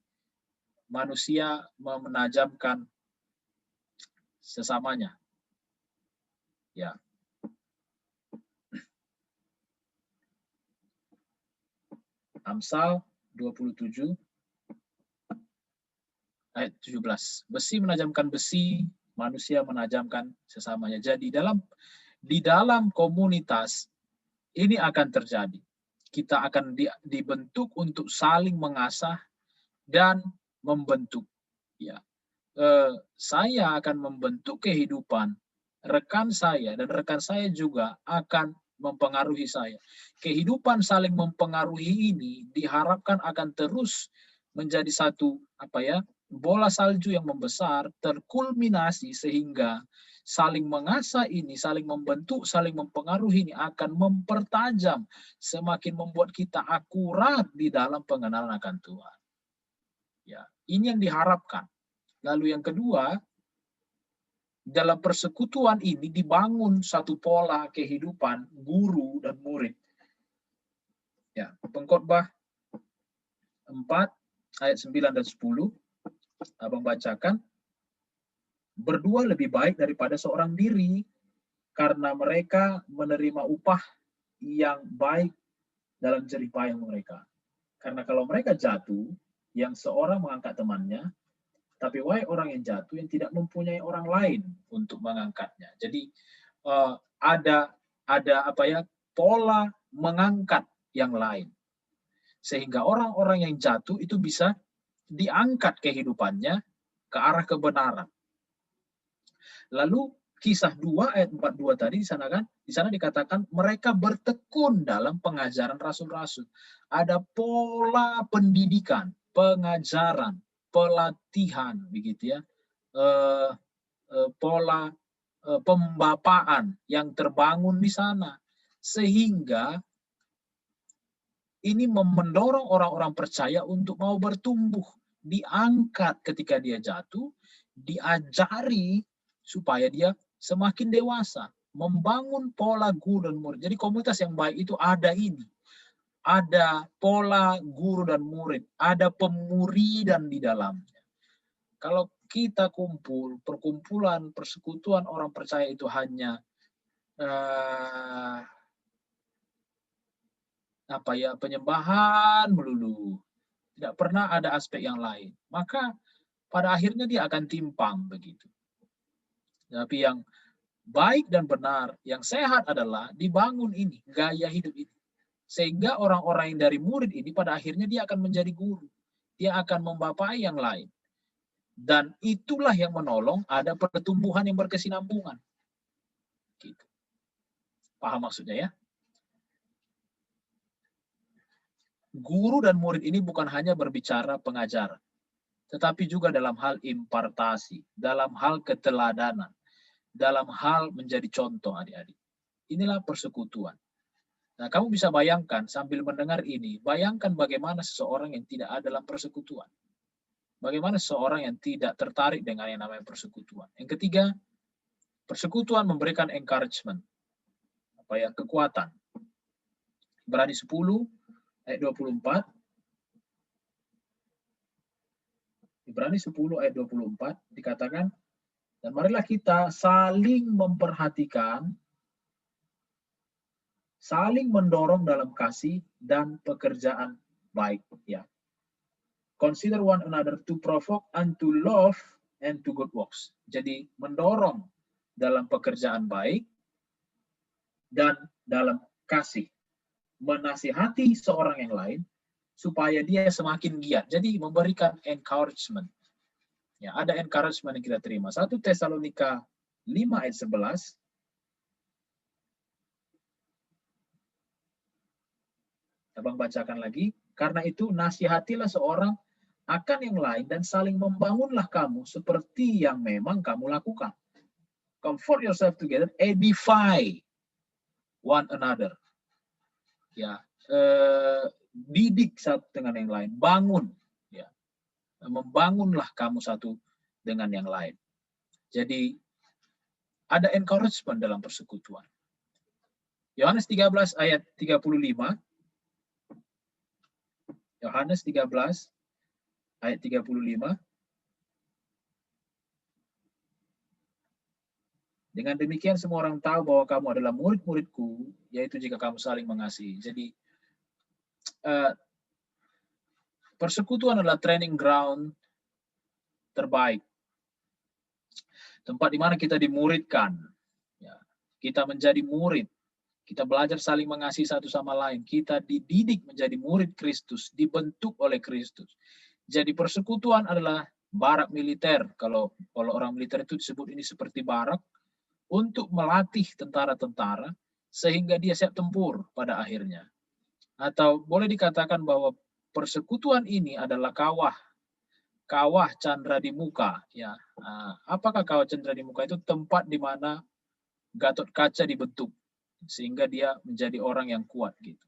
manusia menajamkan sesamanya. Ya. Amsal 27 ayat 17. Besi menajamkan besi, manusia menajamkan sesamanya. Jadi di dalam komunitas ini akan terjadi. Kita akan dibentuk untuk saling mengasah dan membentuk. Ya, saya akan membentuk kehidupan rekan saya dan rekan saya juga akan mempengaruhi saya. Kehidupan saling mempengaruhi ini diharapkan akan terus menjadi satu bola salju yang membesar, terkulminasi sehingga saling mengasah ini, saling membentuk, saling mempengaruhi ini akan mempertajam, semakin membuat kita akurat di dalam pengenalan akan Tuhan. Ya, ini yang diharapkan. Lalu yang kedua, dalam persekutuan ini dibangun satu pola kehidupan guru dan murid. Ya, Pengkhotbah 4 ayat 9 dan 10 Abang bacakan. Berdua lebih baik daripada seorang diri, karena mereka menerima upah yang baik dalam jerih payah mereka. Karena kalau mereka jatuh, yang seorang mengangkat temannya, tapi wahai orang yang jatuh yang tidak mempunyai orang lain untuk mengangkatnya. Jadi ada pola mengangkat yang lain. Sehingga orang-orang yang jatuh itu bisa diangkat kehidupannya ke arah kebenaran. Lalu kisah 2 ayat 42 tadi di sana dikatakan mereka bertekun dalam pengajaran rasul-rasul. Ada pola pendidikan, pengajaran, pelatihan begitu ya. Pola pembapaan yang terbangun di sana sehingga ini mendorong orang-orang percaya untuk mau bertumbuh, diangkat ketika dia jatuh, diajari supaya dia semakin dewasa, membangun pola guru dan murid. Jadi komunitas yang baik itu ada ini. Ada pola guru dan murid, ada pemuridan di dalamnya. Kalau kita perkumpulan, persekutuan orang percaya itu hanya penyembahan melulu, tidak pernah ada aspek yang lain, maka pada akhirnya dia akan timpang begitu. Tapi yang baik dan benar, yang sehat adalah dibangun ini, gaya hidup ini. Sehingga orang-orang yang dari murid ini pada akhirnya dia akan menjadi guru. Dia akan membapai yang lain. Dan itulah yang menolong ada pertumbuhan yang berkesinambungan. Gitu. Paham maksudnya ya? Guru dan murid ini bukan hanya berbicara pengajaran, tetapi juga dalam hal impartasi, dalam hal keteladanan, dalam hal menjadi contoh adik-adik. Inilah persekutuan. Nah, kamu bisa bayangkan sambil mendengar ini, bayangkan bagaimana seseorang yang tidak ada dalam persekutuan. Bagaimana seseorang yang tidak tertarik dengan yang namanya persekutuan. Yang ketiga, persekutuan memberikan encouragement. Kekuatan. Ibrani 10 ayat 24. Ibrani 10 ayat 24 dikatakan, dan marilah kita saling memperhatikan, saling mendorong dalam kasih dan pekerjaan baik. Ya. Consider one another to provoke unto love and to good works. Jadi mendorong dalam pekerjaan baik dan dalam kasih. Menasihati seorang yang lain supaya dia semakin giat. Jadi memberikan encouragement. Ya, ada encouragement yang kita terima. 1 Tesalonika 5 ayat 11. Abang bacakan lagi. Karena itu nasihatilah seorang akan yang lain dan saling membangunlah kamu seperti yang memang kamu lakukan. Comfort yourself together, edify one another. Ya, didik satu dengan yang lain, bangun. Ya, membangunlah kamu satu dengan yang lain. Jadi ada encouragement dalam persekutuan. Yohanes 13 ayat 35. Yohanes 13 ayat 35. Dengan demikian semua orang tahu bahwa kamu adalah murid-muridku, yaitu jika kamu saling mengasihi. Jadi persekutuan adalah training ground terbaik. Tempat di mana kita dimuridkan. Ya, kita menjadi murid. Kita belajar saling mengasihi satu sama lain. Kita dididik menjadi murid Kristus, dibentuk oleh Kristus. Jadi persekutuan adalah barak militer. Kalau orang militer itu disebut ini seperti barak untuk melatih tentara-tentara sehingga dia siap tempur pada akhirnya. Atau boleh dikatakan bahwa persekutuan ini adalah kawah candra di muka. Ya, apakah kawah candra di muka? Itu tempat di mana Gatot Kaca dibentuk sehingga dia menjadi orang yang kuat gitu.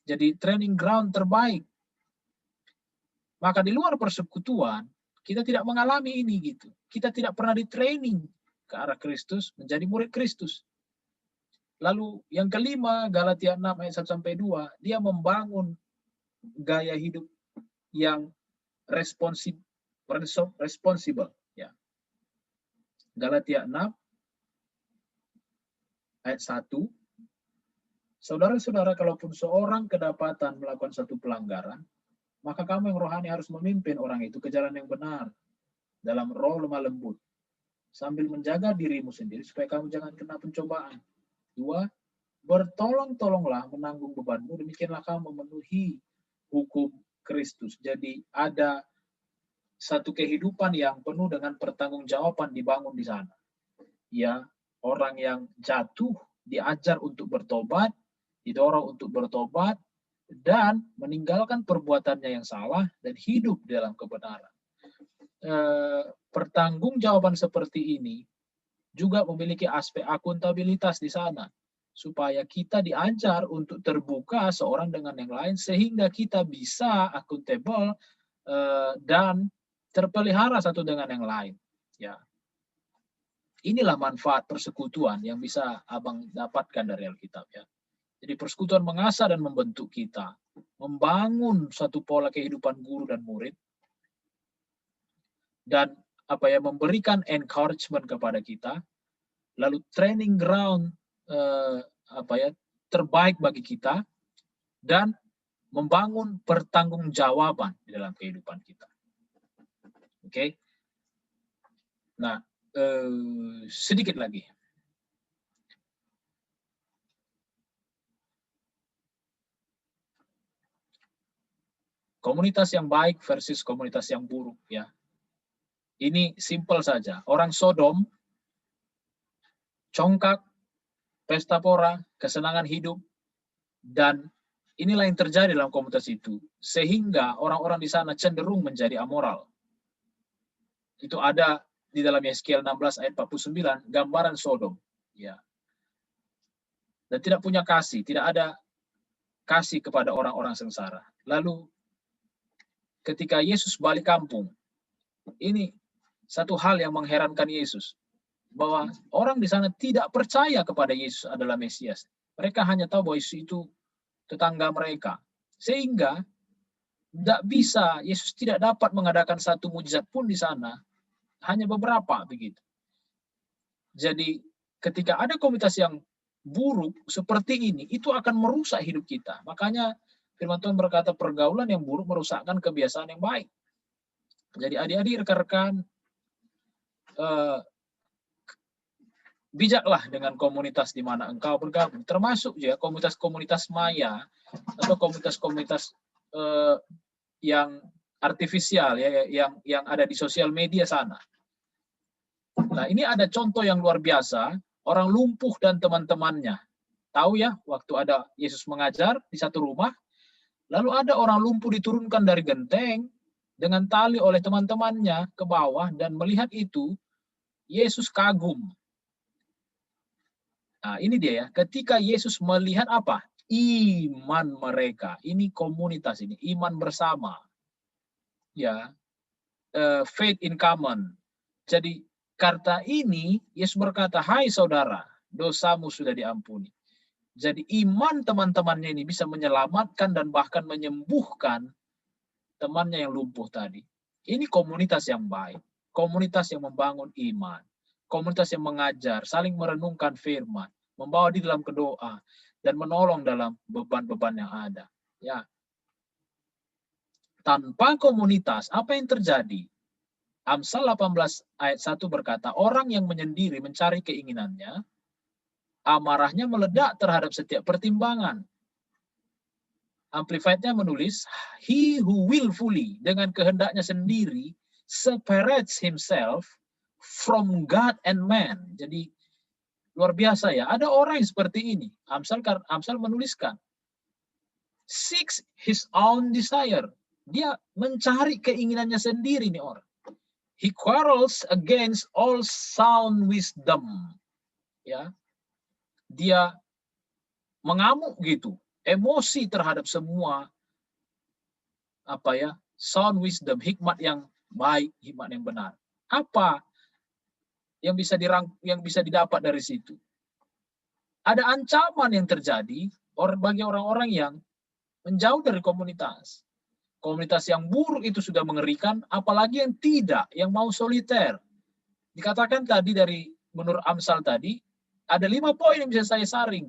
Jadi training ground terbaik. Maka di luar persekutuan kita tidak mengalami ini gitu. Kita tidak pernah di-training ke arah Kristus, menjadi murid Kristus. Lalu yang kelima, Galatia 6 ayat 1 sampai 2, dia membangun gaya hidup yang responsible ya. Galatia 6 ayat 1. Saudara-saudara, kalaupun seorang kedapatan melakukan satu pelanggaran, maka kamu yang rohani harus memimpin orang itu ke jalan yang benar dalam roh lemah lembut, sambil menjaga dirimu sendiri supaya kamu jangan kena pencobaan. 2. Bertolong-tolonglah menanggung bebanmu, demikianlah kamu memenuhi hukum Kristus. Jadi ada satu kehidupan yang penuh dengan pertanggungjawaban dibangun di sana. Ya, orang yang jatuh diajar untuk bertobat, didorong untuk bertobat, dan meninggalkan perbuatannya yang salah dan hidup dalam kebenaran. Pertanggungjawaban seperti ini juga memiliki aspek akuntabilitas di sana, supaya kita diajar untuk terbuka seorang dengan yang lain sehingga kita bisa akuntabel dan terpelihara satu dengan yang lain. Ya, inilah manfaat persekutuan yang bisa abang dapatkan dari Alkitab ya. Jadi persekutuan mengasah dan membentuk kita, membangun satu pola kehidupan guru dan murid, dan memberikan encouragement kepada kita, lalu training ground terbaik bagi kita, dan membangun pertanggungjawaban di dalam kehidupan kita. Oke. Nah, sedikit lagi. Komunitas yang baik versus komunitas yang buruk ya. Ini simpel saja. Orang Sodom, congkak, pesta pora, kesenangan hidup, dan inilah yang terjadi dalam komunitas itu. Sehingga orang-orang di sana cenderung menjadi amoral. Itu ada di dalam Yeskiel 16 ayat 49, gambaran Sodom. Ya. Dan tidak punya kasih, tidak ada kasih kepada orang-orang sengsara. Lalu ketika Yesus balik kampung, ini satu hal yang mengherankan Yesus, bahwa orang di sana tidak percaya kepada Yesus adalah Mesias. Mereka hanya tahu bahwa Yesus itu tetangga mereka. Sehingga Yesus tidak dapat mengadakan satu mujizat pun di sana, hanya beberapa begitu. Jadi ketika ada komunitas yang buruk seperti ini, itu akan merusak hidup kita. Makanya firman Tuhan berkata pergaulan yang buruk merusakkan kebiasaan yang baik. Jadi adik-adik, rekan-rekan, bijaklah dengan komunitas di mana engkau bergabung, termasuk ya komunitas-komunitas maya atau komunitas-komunitas yang artifisial ya, yang ada di sosial media sana. Nah, ini ada contoh yang luar biasa, orang lumpuh dan teman-temannya. Tahu ya, waktu ada Yesus mengajar di satu rumah, lalu ada orang lumpuh diturunkan dari genteng, dengan tali oleh teman-temannya ke bawah, dan melihat itu, Yesus kagum. Nah, ini dia ya, ketika Yesus melihat apa? Iman mereka. Ini komunitas ini, iman bersama. Ya, faith in common. Jadi karena ini Yesus berkata, "Hai saudara, dosamu sudah diampuni." Jadi iman teman-temannya ini bisa menyelamatkan dan bahkan menyembuhkan temannya yang lumpuh tadi. Ini komunitas yang baik, komunitas yang membangun iman, komunitas yang mengajar, saling merenungkan firman, membawa di dalam doa, dan menolong dalam beban-beban yang ada. Ya. Tanpa komunitas, apa yang terjadi? Amsal 18 ayat 1 berkata, orang yang menyendiri mencari keinginannya, amarahnya meledak terhadap setiap pertimbangan. Amplified-nya menulis, he who willfully, dengan kehendaknya sendiri, separates himself from God and man. Jadi luar biasa ya, ada orang yang seperti ini. Amsal menuliskan, seeks his own desire. Dia mencari keinginannya sendiri nih orang. He quarrels against all sound wisdom. Ya, dia mengamuk gitu, emosi terhadap semua sound wisdom, hikmat yang baik, hikmat yang benar. Apa yang bisa didapat dari situ? Ada ancaman yang terjadi bagi orang-orang yang menjauh dari komunitas. Komunitas yang buruk itu sudah mengerikan, apalagi yang tidak, yang mau soliter. Dikatakan tadi menurut Amsal tadi, ada 5 poin yang bisa saya saring.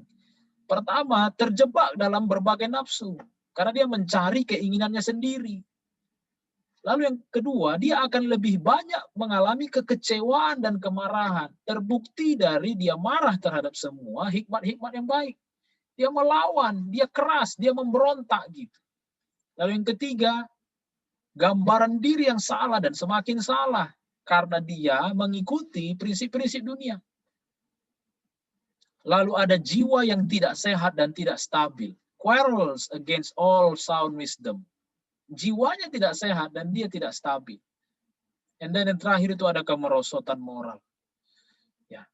Pertama, terjebak dalam berbagai nafsu, karena dia mencari keinginannya sendiri. Lalu yang kedua, dia akan lebih banyak mengalami kekecewaan dan kemarahan. Terbukti dari dia marah terhadap semua hikmat-hikmat yang baik. Dia melawan, dia keras, dia memberontak gitu. Lalu yang ketiga, gambaran diri yang salah dan semakin salah. Karena dia mengikuti prinsip-prinsip dunia. Lalu ada jiwa yang tidak sehat dan tidak stabil. Quarrels against all sound wisdom. Jiwanya tidak sehat dan dia tidak stabil. And then yang terakhir itu ada kemerosotan moral. Ya.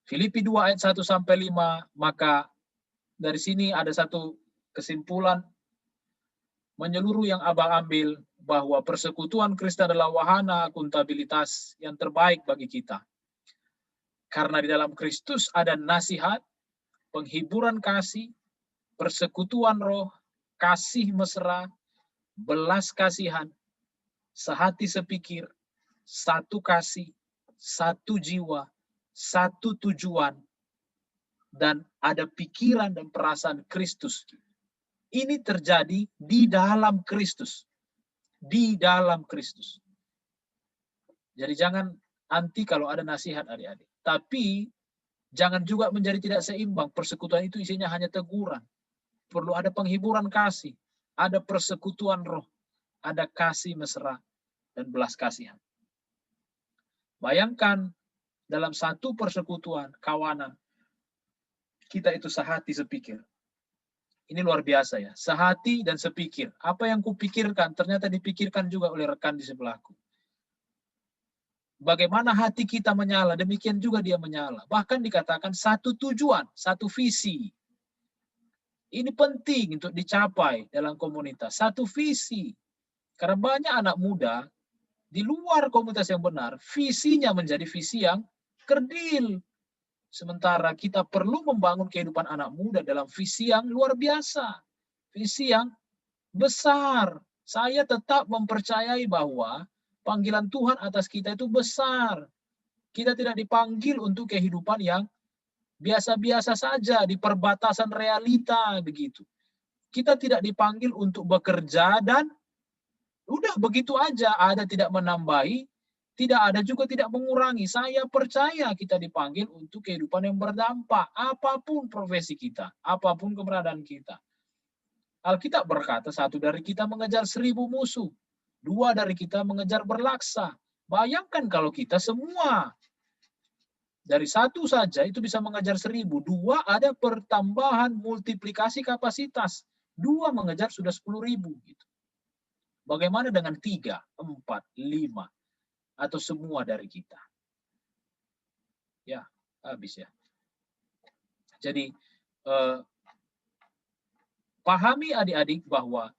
Filipi 2 ayat 1 sampai 5, maka dari sini ada satu kesimpulan menyeluruh yang Abang ambil, bahwa persekutuan Kristen adalah wahana akuntabilitas yang terbaik bagi kita. Karena di dalam Kristus ada nasihat, penghiburan kasih, persekutuan roh, kasih mesra, belas kasihan, sehati sepikir, satu kasih, satu jiwa, satu tujuan, dan ada pikiran dan perasaan Kristus. Ini terjadi di dalam Kristus. Di dalam Kristus. Jadi jangan anti kalau ada nasihat adik-adik. Tapi jangan juga menjadi tidak seimbang. Persekutuan itu isinya hanya teguran. Perlu ada penghiburan kasih. Ada persekutuan roh. Ada kasih mesra dan belas kasihan. Bayangkan dalam satu persekutuan, kawanan, kita itu sehati sepikir. Ini luar biasa ya. Sehati dan sepikir. Apa yang kupikirkan ternyata dipikirkan juga oleh rekan di sebelahku. Bagaimana hati kita menyala, demikian juga dia menyala. Bahkan dikatakan satu tujuan, satu visi. Ini penting untuk dicapai dalam komunitas. Satu visi. Karena banyak anak muda di luar komunitas yang benar, visinya menjadi visi yang kerdil. Sementara kita perlu membangun kehidupan anak muda dalam visi yang luar biasa. Visi yang besar. Saya tetap mempercayai bahwa panggilan Tuhan atas kita itu besar. Kita tidak dipanggil untuk kehidupan yang biasa-biasa saja, di perbatasan realita begitu. Kita tidak dipanggil untuk bekerja dan udah begitu aja, ada tidak menambahi, tidak ada juga tidak mengurangi. Saya percaya kita dipanggil untuk kehidupan yang berdampak. Apapun profesi kita, apapun keberadaan kita. Alkitab berkata, 1 dari kita mengejar 1000 musuh. 2 dari kita mengejar berlaksa. Bayangkan kalau kita semua dari 1 saja itu bisa mengejar 1000. 2 ada pertambahan multiplikasi kapasitas. 2 mengejar sudah 10.000 gitu. Bagaimana dengan 3, 4, 5 atau semua dari kita? Ya, habis ya. Jadi pahami adik-adik bahwa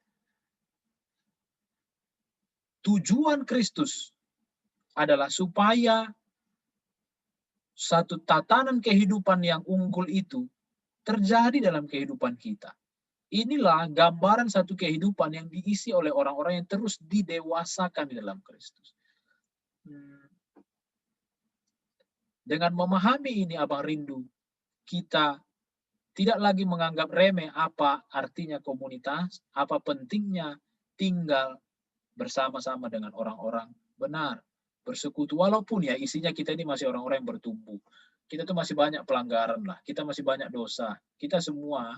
tujuan Kristus adalah supaya satu tatanan kehidupan yang unggul itu terjadi dalam kehidupan kita. Inilah gambaran satu kehidupan yang diisi oleh orang-orang yang terus didewasakan di dalam Kristus. Dengan memahami ini, Abang rindu kita tidak lagi menganggap remeh apa artinya komunitas, apa pentingnya tinggal bersama-sama dengan orang-orang benar, bersekutu. Walaupun ya isinya kita ini masih orang-orang yang bertumbuh. Kita tuh masih banyak pelanggaran lah, kita masih banyak dosa. Kita semua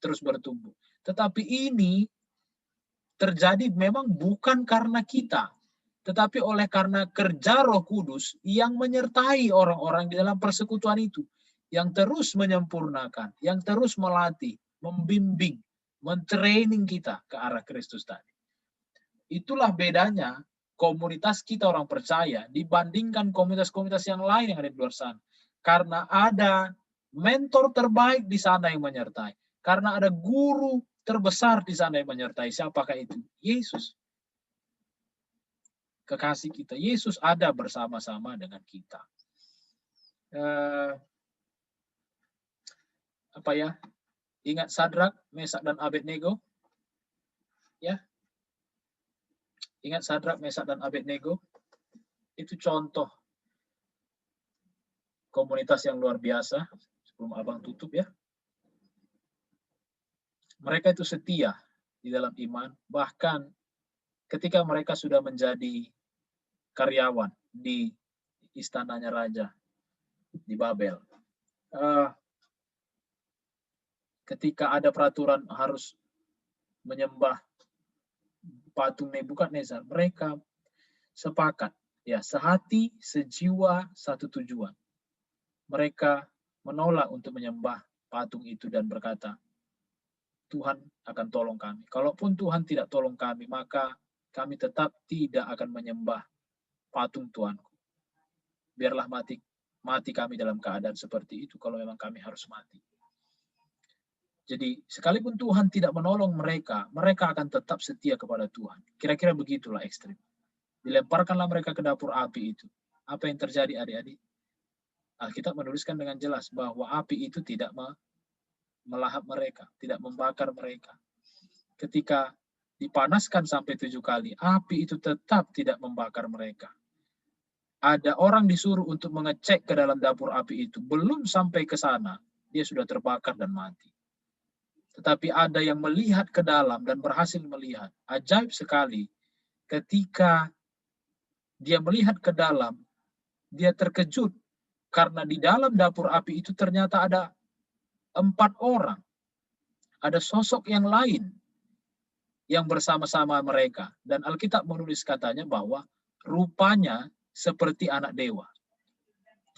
terus bertumbuh. Tetapi ini terjadi memang bukan karena kita, tetapi oleh karena kerja Roh Kudus yang menyertai orang-orang di dalam persekutuan itu, yang terus menyempurnakan, yang terus melatih, membimbing, mentraining kita ke arah Kristus tadi. Itulah bedanya komunitas kita orang percaya dibandingkan komunitas-komunitas yang lain yang ada di luar sana. Karena ada mentor terbaik di sana yang menyertai. Karena ada guru terbesar di sana yang menyertai. Siapakah itu? Yesus. Kekasih kita. Yesus ada bersama-sama dengan kita. Apa ya? Ingat Sadrak, Mesak, dan Abednego? Ya. Ingat Sadrak, Mesak, dan Abednego? Itu contoh komunitas yang luar biasa. Sebelum Abang tutup ya. Mereka itu setia di dalam iman. Bahkan ketika mereka sudah menjadi karyawan di istananya raja di Babel. Ketika ada peraturan harus menyembah patung Nebukadnezar, mereka sepakat, ya, sehati, sejiwa, satu tujuan. Mereka menolak untuk menyembah patung itu dan berkata, Tuhan akan tolong kami. Kalaupun Tuhan tidak tolong kami, maka kami tetap tidak akan menyembah patung Tuhanku. Biarlah mati kami dalam keadaan seperti itu kalau memang kami harus mati. Jadi sekalipun Tuhan tidak menolong mereka, mereka akan tetap setia kepada Tuhan. Kira-kira begitulah ekstrim. Dilemparkanlah mereka ke dapur api itu. Apa yang terjadi adik-adik? Alkitab menuliskan dengan jelas bahwa api itu tidak melahap mereka, tidak membakar mereka. Ketika dipanaskan sampai 7 kali, api itu tetap tidak membakar mereka. Ada orang disuruh untuk mengecek ke dalam dapur api itu. Belum sampai ke sana, dia sudah terbakar dan mati. Tetapi ada yang melihat ke dalam dan berhasil melihat. Ajaib sekali. Ketika dia melihat ke dalam, dia terkejut. Karena di dalam dapur api itu ternyata ada 4 orang. Ada sosok yang lain yang bersama-sama mereka. Dan Alkitab menulis katanya bahwa rupanya seperti anak dewa.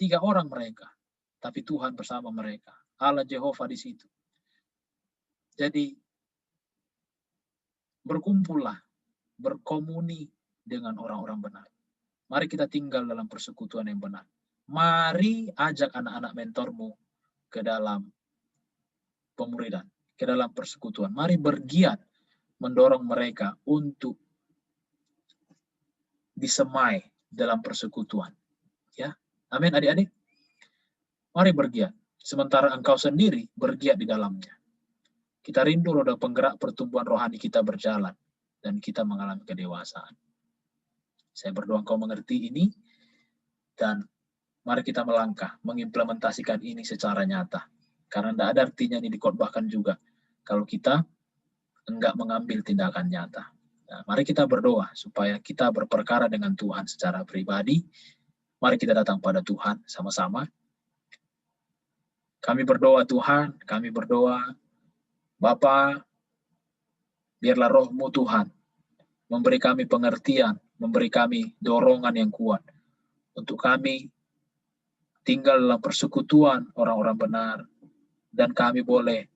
3 orang mereka. Tapi Tuhan bersama mereka. Allah Jehovah di situ. Jadi berkumpullah, berkomuni dengan orang-orang benar. Mari kita tinggal dalam persekutuan yang benar. Mari ajak anak-anak mentormu ke dalam pemuridan, ke dalam persekutuan. Mari bergiat mendorong mereka untuk disemai dalam persekutuan. Ya, amin adik-adik. Mari bergiat. Sementara engkau sendiri bergiat di dalamnya. Kita rindu roda penggerak pertumbuhan rohani kita berjalan dan kita mengalami kedewasaan. Saya berdoa engkau mengerti ini dan mari kita melangkah mengimplementasikan ini secara nyata. Karena tidak ada artinya ini dikhotbahkan juga kalau kita enggak mengambil tindakan nyata. Nah, mari kita berdoa supaya kita berperkara dengan Tuhan secara pribadi. Mari kita datang pada Tuhan sama-sama. Kami berdoa Tuhan, kami berdoa Bapa, biarlah roh-Mu Tuhan memberi kami pengertian, memberi kami dorongan yang kuat untuk kami tinggal dalam persekutuan orang-orang benar dan kami boleh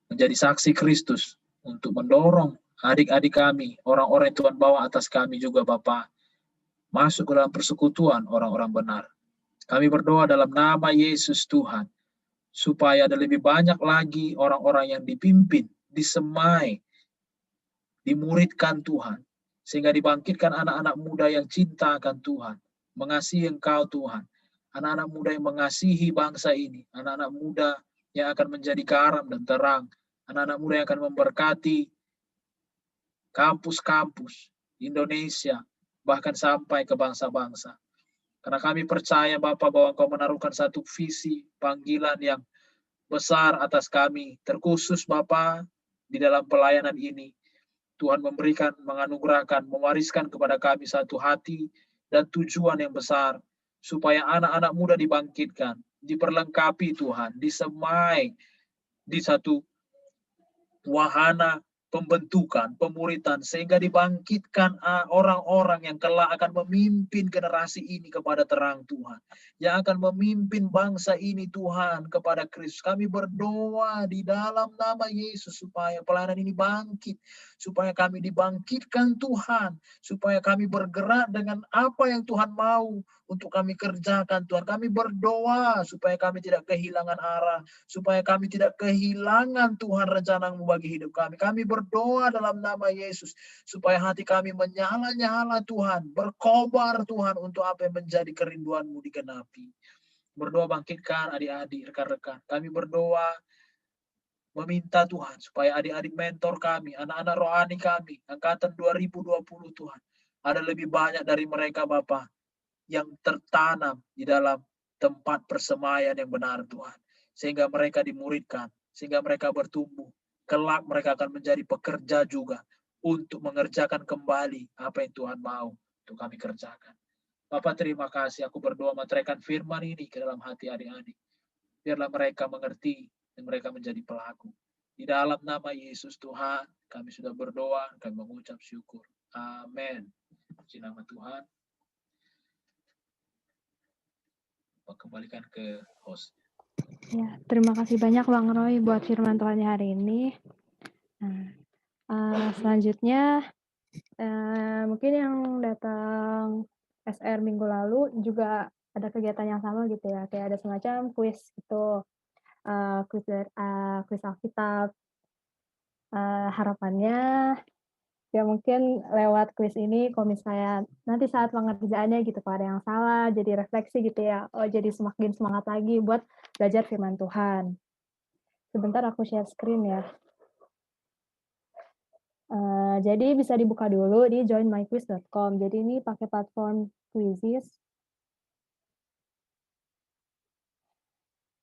menjadi saksi Kristus untuk mendorong adik-adik kami, orang-orang yang Tuhan bawa atas kami juga Bapa, masuk ke dalam persekutuan orang-orang benar. Kami berdoa dalam nama Yesus Tuhan, supaya ada lebih banyak lagi orang-orang yang dipimpin, disemai, dimuridkan Tuhan, sehingga dibangkitkan anak-anak muda yang cinta akan Tuhan, mengasihi Engkau Tuhan, anak-anak muda yang mengasihi bangsa ini, anak-anak muda yang akan menjadi garam dan terang, anak-anak muda yang akan memberkati kampus-kampus Indonesia, bahkan sampai ke bangsa-bangsa. Karena kami percaya Bapa bahwa Engkau menaruhkan satu visi panggilan yang besar atas kami, terkhusus Bapa di dalam pelayanan ini. Tuhan memberikan, menganugerahkan, mewariskan kepada kami satu hati dan tujuan yang besar, supaya anak-anak muda dibangkitkan, diperlengkapi Tuhan, disemai di satu wahana pembentukan, pemuritan, sehingga dibangkitkan orang-orang yang kelak akan memimpin generasi ini kepada terang Tuhan, yang akan memimpin bangsa ini Tuhan kepada Kristus. Kami berdoa di dalam nama Yesus supaya pelayanan ini bangkit, supaya kami dibangkitkan Tuhan, supaya kami bergerak dengan apa yang Tuhan mau untuk kami kerjakan Tuhan. Kami berdoa supaya kami tidak kehilangan arah, supaya kami tidak kehilangan Tuhan rencana-Mu bagi hidup kami. Kami berdoa dalam nama Yesus, supaya hati kami menyala-nyala Tuhan, berkobar Tuhan untuk apa yang menjadi kerinduan-Mu digenapi. Berdoa bangkitkan adik-adik, rekan-rekan. Kami berdoa meminta Tuhan, supaya adik-adik mentor kami, anak-anak rohani kami, angkatan 2020 Tuhan, ada lebih banyak dari mereka Bapa yang tertanam di dalam tempat persemaian yang benar Tuhan, sehingga mereka dimuridkan, sehingga mereka bertumbuh. Kelak mereka akan menjadi pekerja juga untuk mengerjakan kembali apa yang Tuhan mau untuk kami kerjakan. Bapak terima kasih, aku berdoa meteraikan firman ini ke dalam hati adik-adik. Biarlah mereka mengerti dan mereka menjadi pelaku. Di dalam nama Yesus Tuhan, kami sudah berdoa, kami mengucap syukur. Amin. Puji nama Tuhan. Kembalikan ke host. Ya, terima kasih banyak Bang Roy buat firman Tuhan hari ini. Nah, selanjutnya mungkin yang datang SR minggu lalu juga ada kegiatan yang sama gitu ya, kayak ada semacam kuis gitu, kuis Alkitab. Harapannya ya mungkin lewat kuis ini kalau misalnya nanti saat pengerjaannya gitu kalau ada yang salah jadi refleksi gitu ya, jadi semakin semangat lagi buat belajar firman Tuhan. Sebentar aku share screen ya. Jadi bisa dibuka dulu di joinmyquiz.com. Jadi ini pakai platform Quizizz.